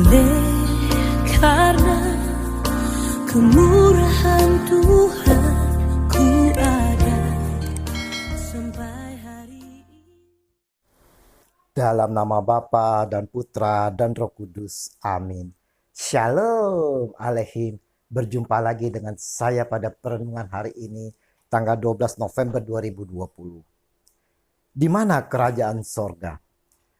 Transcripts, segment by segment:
Oleh karena kemurahan Tuhan ku ada sampai hari ini. Dalam nama Bapa dan Putra dan Roh Kudus. Amin. Shalom Aleihim. Berjumpa lagi dengan saya pada perenungan hari ini, tanggal 12 November 2020. Di mana kerajaan sorga?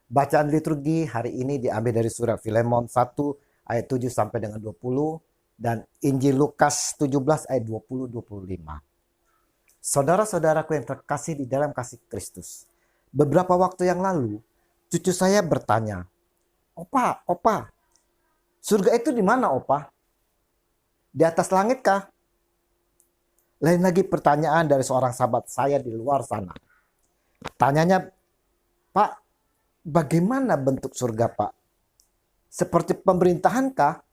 Bacaan liturgi hari ini diambil dari surat Filemon 1 ayat 7 sampai dengan 20 dan Injil Lukas 17 ayat 20-25. Saudara-saudaraku yang terkasih di dalam kasih Kristus. Beberapa waktu yang lalu, cucu saya bertanya, Opa, surga itu di mana, Opa? Di atas langit kah? Lain lagi pertanyaan dari seorang sahabat saya di luar sana. Tanyanya, Pak, bagaimana bentuk surga, Pak? Seperti pemerintahankah?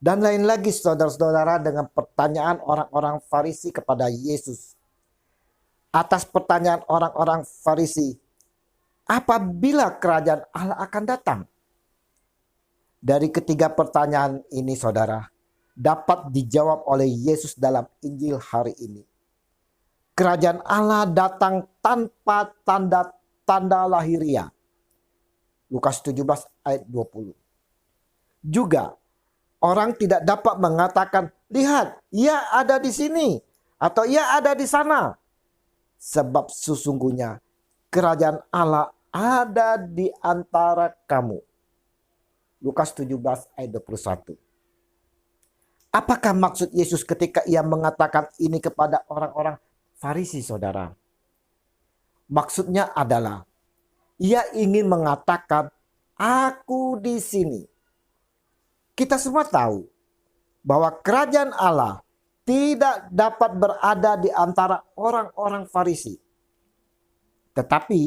Dan lain lagi saudara-saudara dengan pertanyaan orang-orang Farisi kepada Yesus. Atas pertanyaan orang-orang Farisi, apabila kerajaan Allah akan datang? Dari ketiga pertanyaan ini saudara, dapat dijawab oleh Yesus dalam Injil hari ini. Kerajaan Allah datang tanpa tanda lahiriah. Lukas 17 ayat 20. Juga orang tidak dapat mengatakan, lihat, ia ada di sini atau ia ada di sana. Sebab sesungguhnya kerajaan Allah ada di antara kamu. Lukas 17 ayat 21. Apakah maksud Yesus ketika ia mengatakan ini kepada orang-orang Farisi, saudara? Maksudnya adalah ia ingin mengatakan, aku di sini. Kita semua tahu bahwa kerajaan Allah tidak dapat berada di antara orang-orang Farisi. Tetapi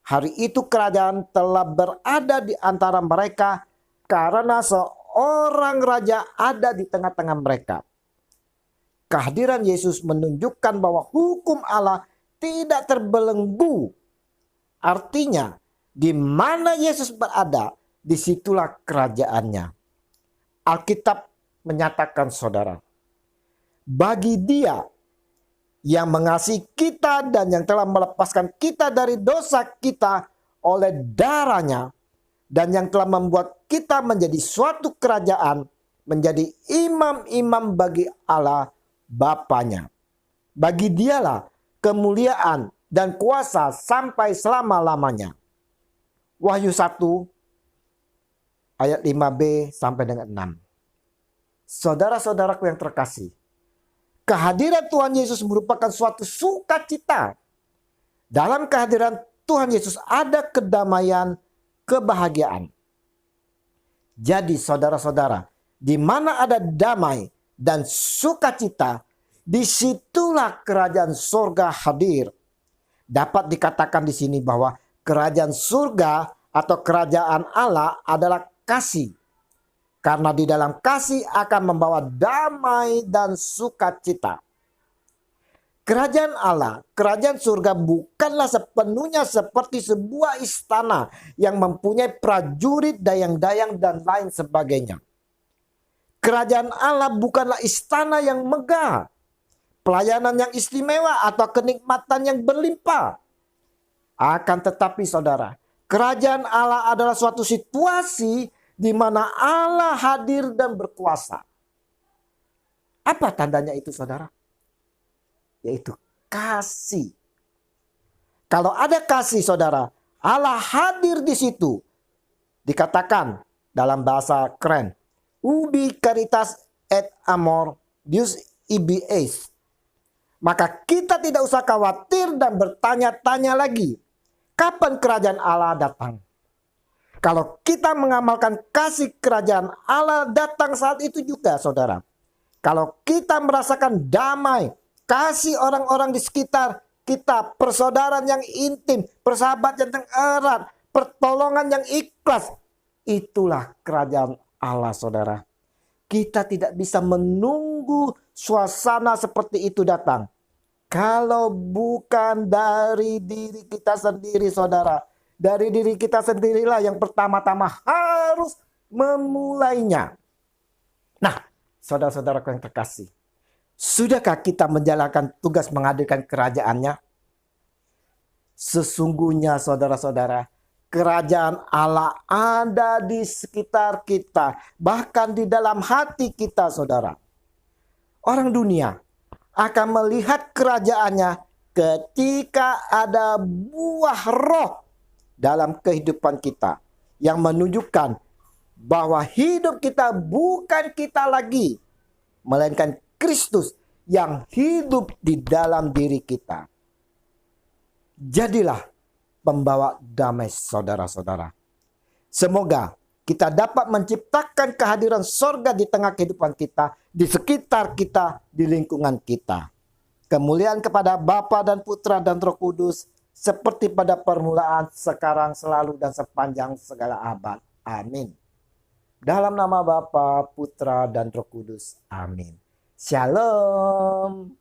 hari itu kerajaan telah berada di antara mereka karena seorang raja ada di tengah-tengah mereka. Kehadiran Yesus menunjukkan bahwa hukum Allah tidak terbelenggu. Artinya, di mana Yesus berada, disitulah kerajaannya. Alkitab menyatakan, saudara, bagi Dia yang mengasihi kita dan yang telah melepaskan kita dari dosa kita oleh darahnya, dan yang telah membuat kita menjadi suatu kerajaan, menjadi imam-imam bagi Allah Bapanya. Bagi Dialah kemuliaan dan kuasa sampai selama-lamanya. Wahyu 1 ayat 5b sampai dengan 6. Saudara-saudaraku yang terkasih, kehadiran Tuhan Yesus merupakan suatu sukacita. Dalam kehadiran Tuhan Yesus ada kedamaian, kebahagiaan. Jadi saudara-saudara, di mana ada damai dan sukacita, disitulah kerajaan surga hadir. Dapat dikatakan di sini bahwa kerajaan surga atau kerajaan Allah adalah kasih. Karena di dalam kasih akan membawa damai dan sukacita. Kerajaan Allah, kerajaan surga bukanlah sepenuhnya seperti sebuah istana yang mempunyai prajurit, dayang-dayang dan lain sebagainya. Kerajaan Allah bukanlah istana yang megah, pelayanan yang istimewa atau kenikmatan yang berlimpah. Akan tetapi saudara, kerajaan Allah adalah suatu situasi di mana Allah hadir dan berkuasa. Apa tandanya itu, saudara? Yaitu kasih. Kalau ada kasih, saudara, Allah hadir di situ. Dikatakan dalam bahasa keren, ubi caritas et amor Deus ibi eis. Maka kita tidak usah khawatir dan bertanya-tanya lagi, kapan kerajaan Allah datang? Kalau kita mengamalkan kasih, kerajaan Allah datang saat itu juga, saudara. Kalau kita merasakan damai, kasih orang-orang di sekitar kita, persaudaraan yang intim, persahabatan yang erat, pertolongan yang ikhlas, itulah kerajaan Allah, saudara. Kita tidak bisa menunggu suasana seperti itu datang. Kalau bukan dari diri kita sendiri, saudara. Dari diri kita sendirilah yang pertama-tama harus memulainya. Nah, saudara-saudaraku yang terkasih, sudahkah kita menjalankan tugas menghadirkan kerajaannya? Sesungguhnya saudara-saudara, kerajaan Allah ada di sekitar kita, bahkan di dalam hati kita, saudara. Orang dunia akan melihat kerajaannya ketika ada buah roh dalam kehidupan kita yang menunjukkan bahwa hidup kita bukan kita lagi, melainkan Kristus yang hidup di dalam diri kita. Jadilah pembawa damai, saudara-saudara. Semoga kita dapat menciptakan kehadiran sorga di tengah kehidupan kita, di sekitar kita, di lingkungan kita. Kemuliaan kepada Bapa dan Putra dan Roh Kudus, seperti pada permulaan, sekarang, selalu, dan sepanjang segala abad. Amin. Dalam nama Bapa, Putra, dan Roh Kudus. Amin. Shalom.